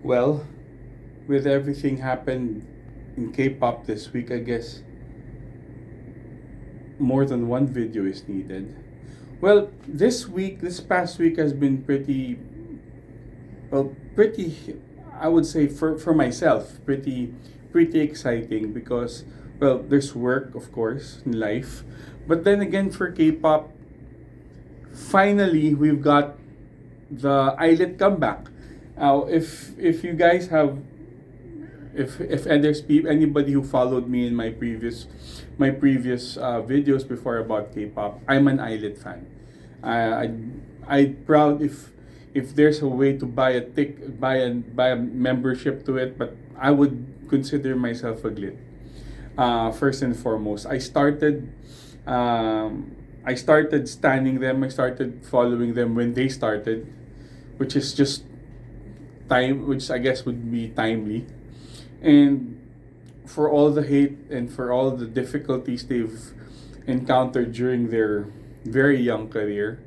Well, with everything happened in K-pop this week, I guess more than one video is needed. Well, this past week has been pretty, I would say for myself, pretty exciting because, well, there's work, of course, in life. But then again, for K-pop, finally, we've got the ILLIT comeback. Now, if you guys have if there's anybody who followed me in my previous videos before about K-pop, I'm an ILLIT fan. I I proud if there's a way to buy a membership to it, but I would consider myself a glit. First and foremost, I started standing them. I started following them when they started, which is just time, which I guess would be timely. And for all the hate and for all the difficulties they've encountered during their very young career,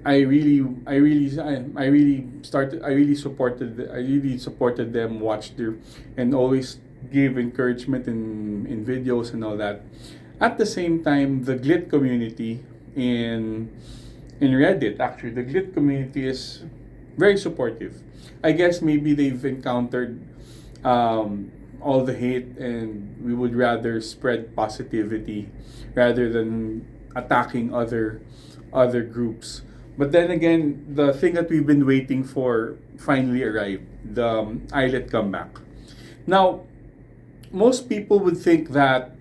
I really supported them, watched their, and always gave encouragement in videos and all that. At the same time, the Glit community in Reddit, actually, the Glit community is very supportive. I guess maybe they've encountered all the hate, and we would rather spread positivity rather than attacking other groups. But then again, the thing that we've been waiting for finally arrived, the ILLIT comeback. Now, most people would think that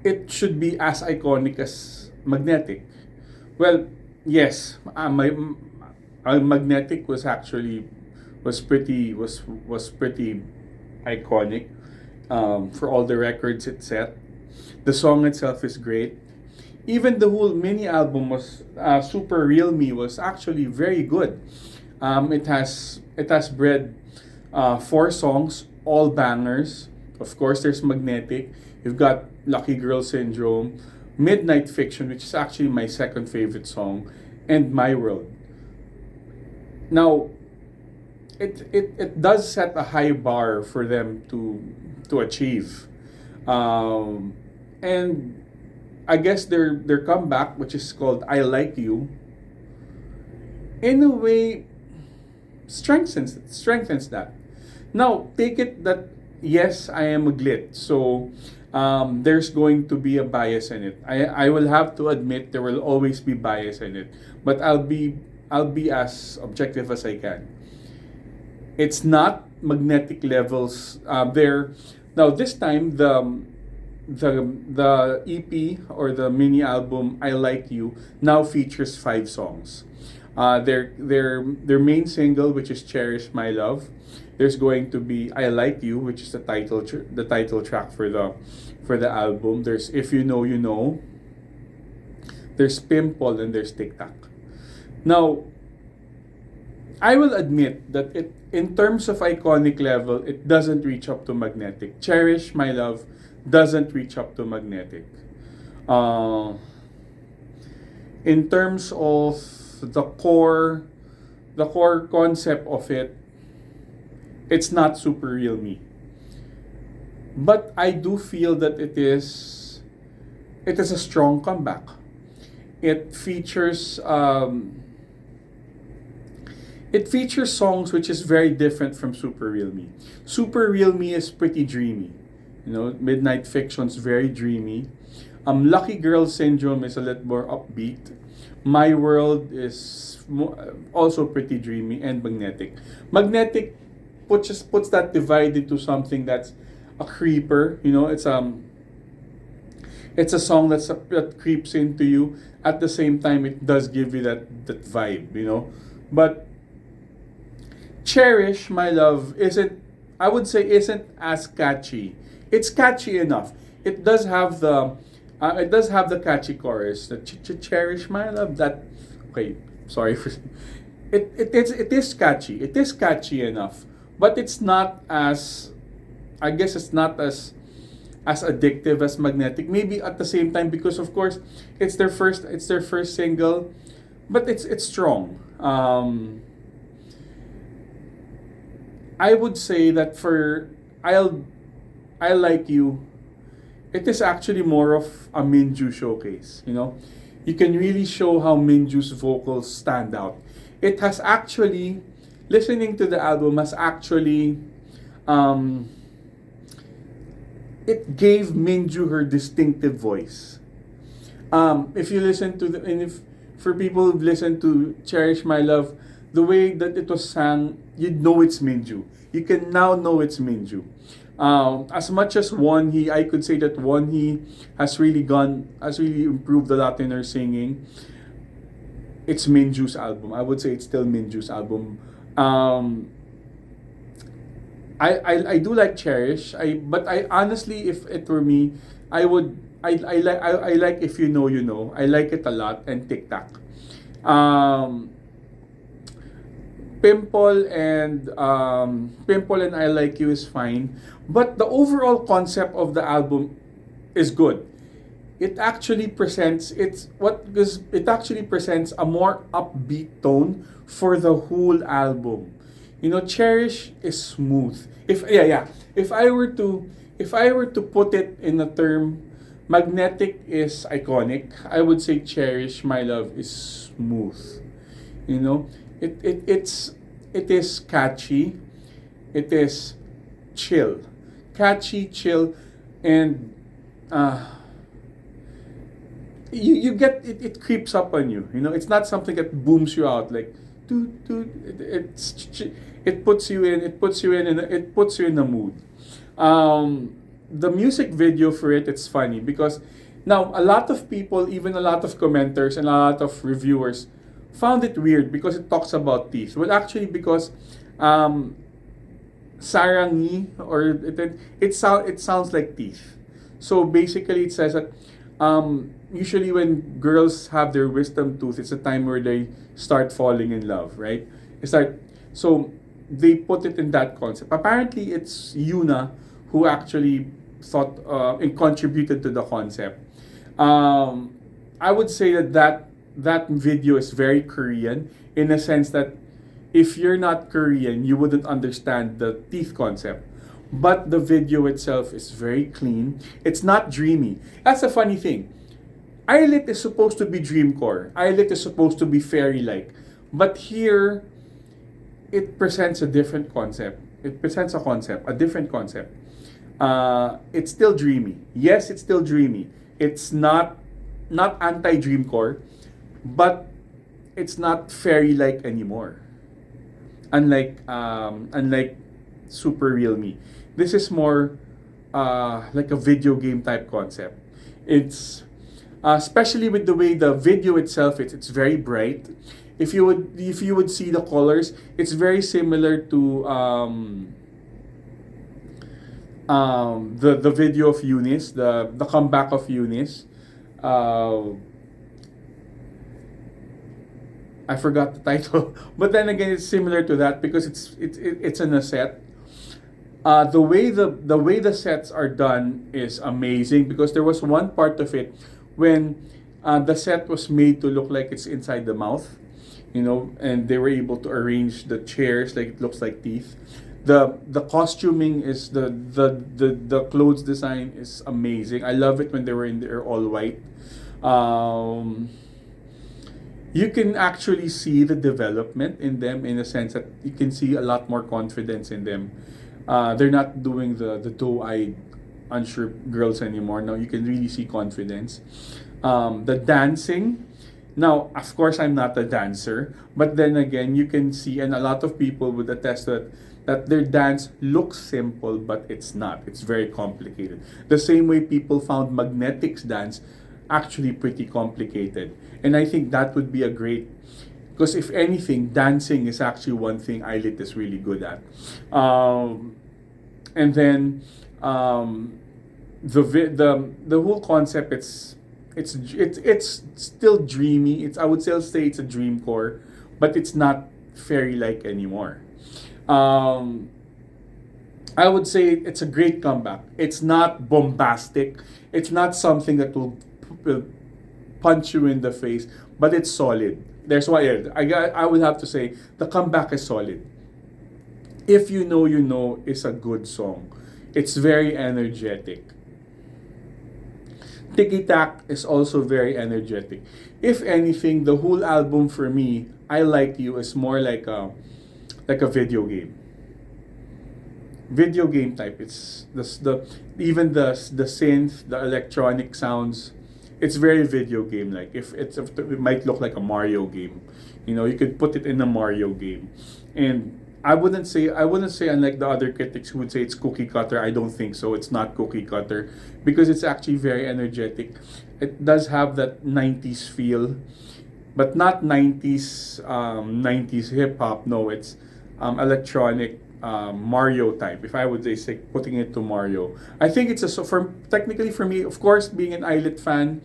it should be as iconic as Magnetic. Well, yes, Magnetic was pretty iconic for all the records it set. The song itself is great. Even the whole mini album was Super Real Me was actually very good. It has bred four songs, all bangers. Of course, there's Magnetic. You've got Lucky Girl Syndrome, Midnight Fiction, which is actually my second favorite song, and My World. Now, it does set a high bar for them to achieve, and I guess their comeback, which is called "I Like You," in a way strengthens that. Now, take it that yes, I am a glit, so there's going to be a bias in it. I will have to admit there will always be bias in it, but I'll be as objective as I can. It's not magnetic levels there. Now this time the EP or the mini album "I Like You" now features five songs. Their main single, which is "Cherish My Love." There's going to be "I Like You," which is the title track for the album. There's "If You Know You Know." There's "Pimple," and there's "Tic Tac." Now, I will admit that it in terms of iconic level, it doesn't reach up to Magnetic. "Cherish My Love" doesn't reach up to Magnetic. Uh, in terms of the core the core concept of it, it's not Super Real Me. But I do feel that it is a strong comeback. It features songs which is very different from Super Real Me. Super Real Me is pretty dreamy. Midnight Fiction's very dreamy. Lucky Girl Syndrome is a little more upbeat. My World is also pretty dreamy and magnetic. Magnetic puts that divide into something that's a creeper. It's a song that creeps into you. At the same time, it does give you that vibe. But Cherish My Love isn't as catchy. It's catchy enough. It does have the catchy chorus. The Cherish My Love. That okay. Sorry for it is catchy. It is catchy enough, but it's not as I guess it's not as addictive as Magnetic. Maybe at the same time because of course it's their first single, but it's strong. I would say that for I'll I Like You, it is actually more of a Minju showcase. You can really show how Minju's vocals stand out. It has actually, listening to the album has actually, um, it gave Minju her distinctive voice. If you listen to and if for people who've listened to Cherish My Love, the way that it was sang, you'd know it's Minju. You can now know it's Minju. As much as Wonhee, I could say that Wonhee has really improved a lot in her singing. It's Minju's album. I would say it's still Minju's album. Um, I do like Cherish. But I honestly, if it were me, I would I like If You Know You Know. I like it a lot, and Tic Tac. Um, Pimple and I Like You is fine, but the overall concept of the album is good. It actually presents a more upbeat tone for the whole album. Cherish is smooth. If I were to put it in a term, Magnetic is iconic. I would say Cherish My Love is smooth. You know, it is catchy. It is chill, catchy, chill, and you get it. It creeps up on you. It's not something that booms you out like, toot, toot. It puts you in. It puts you in the mood. The music video for it's funny because now a lot of people, even a lot of commenters and a lot of reviewers, found it weird because it talks about teeth. Well, actually, because um, sarangi, or it sounds like teeth. So basically, it says that usually when girls have their wisdom tooth, it's a time where they start falling in love, right? So they put it in that concept. Apparently, it's Yuna who actually thought and contributed to the concept. I would say that video is very Korean in a sense that if you're not Korean, you wouldn't understand the teeth concept. But the video itself is very clean. It's not dreamy. That's a funny thing. ILLIT is supposed to be dreamcore. ILLIT is supposed to be fairy-like. But here, it presents a different concept. It presents a different concept. It's still dreamy. Yes, it's still dreamy. It's not anti-dreamcore, but it's not fairy-like anymore. Unlike Super Real Me, this is more like a video game type concept. It's especially with the way the video itself it's very bright. If you would see the colors, it's very similar to the video of Eunice, the comeback of Eunice. Uh, I forgot the title, but then again, it's similar to that because it's in a set. The way the sets are done is amazing because there was one part of it when the set was made to look like it's inside the mouth, and they were able to arrange the chairs like it looks like teeth. The costuming is the clothes design is amazing. I love it when they were in their all white. Um, you can actually see the development in them in a sense that you can see a lot more confidence in them. They're not doing the doe-eyed, unsure girls anymore. Now you can really see confidence. The dancing. Now, of course, I'm not a dancer, but then again, you can see, and a lot of people would attest that their dance looks simple, but it's not. It's very complicated. The same way people found Magnetic's dance actually pretty complicated. And I think that would be a great, because if anything, dancing is actually one thing ILLIT is really good at. And then the whole concept, it's still dreamy. I would still say it's a dream core, but it's not fairy like anymore. Um, I would say it's a great comeback. It's not bombastic. It's not something that will punch you in the face, but it's solid. There's why I would have to say the comeback is solid. If You Know You Know is a good song. It's very energetic. Tiki Tak is also very energetic. If anything, the whole album for me, I Like You, is more like a video game type. It's the even the synth, the electronic sounds. It's very video game like. If it might look like a Mario game, you could put it in a Mario game, and I wouldn't say unlike the other critics who would say it's cookie cutter. I don't think so. It's not cookie cutter because it's actually very energetic. It does have that 90s feel, but not 90s hip hop. No, it's electronic Mario type. If I would say putting it to Mario, I think it's a so for technically for me, of course, being an ILLIT fan,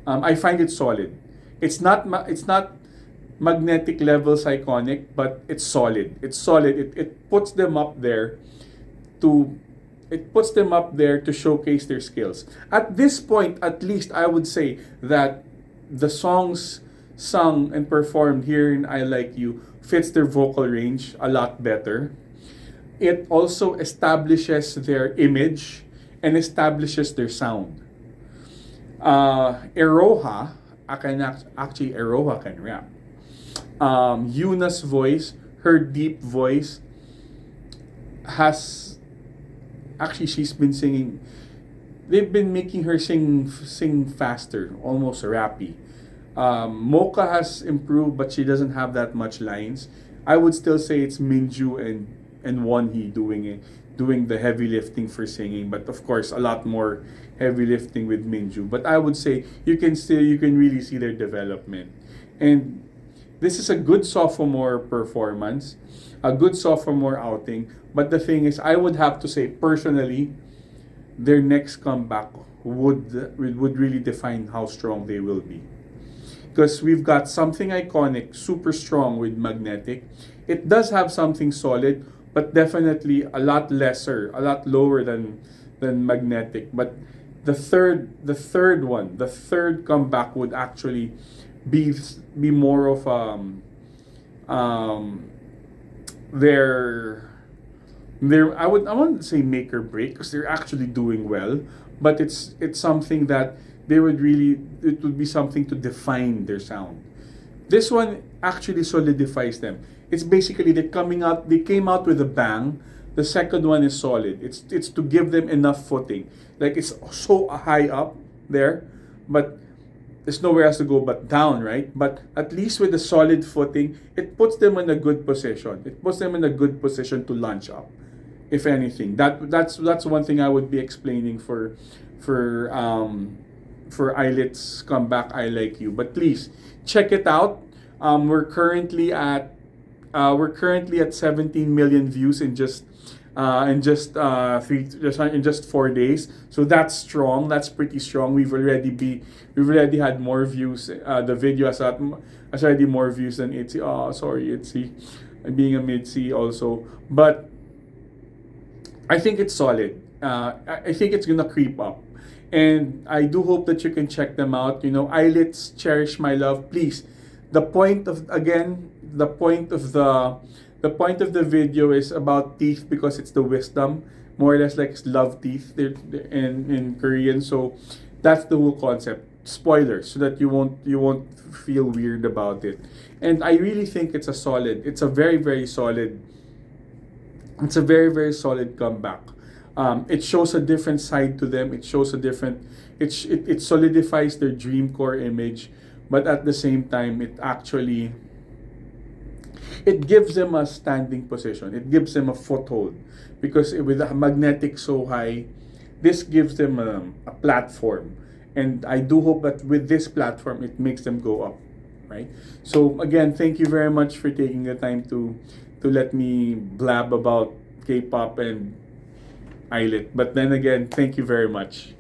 I find it solid. It's not magnetic levels iconic, but it's solid. It's solid. It puts them up there to showcase their skills. At this point, at least I would say that the songs sung and performed here in I Like You fits their vocal range a lot better. It also establishes their image and establishes their sound. Eroha, actually Eroha can rap. Yuna's voice, her deep voice, has actually she's been singing. They've been making her sing faster, almost rappy. Mocha has improved, but she doesn't have that much lines. I would still say it's Minju and Wonhee doing the heavy lifting for singing, but of course a lot more heavy lifting with Minju. But I would say you can really see their development, and this is a good sophomore performance, a good sophomore outing. But the thing is, I would have to say personally, their next comeback would really define how strong they will be. Because we've got something iconic, super strong with Magnetic. It does have something solid, but definitely a lot lesser, a lot lower than Magnetic. But the third comeback would actually be more of their I wouldn't say make or break because they're actually doing well, but it's something that it would be something to define their sound. This one actually solidifies them. It's basically they came out with a bang. The second one is solid. It's to give them enough footing. Like it's so high up there, but there's nowhere else to go but down, right? But at least with a solid footing, it puts them in a good position. It puts them in a good position to launch up, if anything. That's one thing I would be explaining for ILLIT's comeback. I Like You, but please check it out. We're currently at 17 million views in just 4 days. So that's strong. That's pretty strong. We've already had more views. The video has already more views than ITZY. Oh, sorry, ITZY. I'm being a Mitzi also, but I think it's solid. I think it's gonna creep up, and I do hope that you can check them out. ILLIT's "Cherish My Love." Please, the point of again, the point of the video is about teeth because it's the wisdom, more or less like love teeth. They're in Korean, so that's the whole concept. Spoilers, so that you won't feel weird about it. And I really think it's a very very solid. It's a very very solid comeback. It shows a different side to them. It shows a different. It solidifies their dream core image, but at the same time, it gives them a standing position. It gives them a foothold because with a Magnetic so high, this gives them a platform, and I do hope that with this platform, it makes them go up, right? So again, thank you very much for taking the time to let me blab about K-pop and ILLIT. But then again, thank you very much.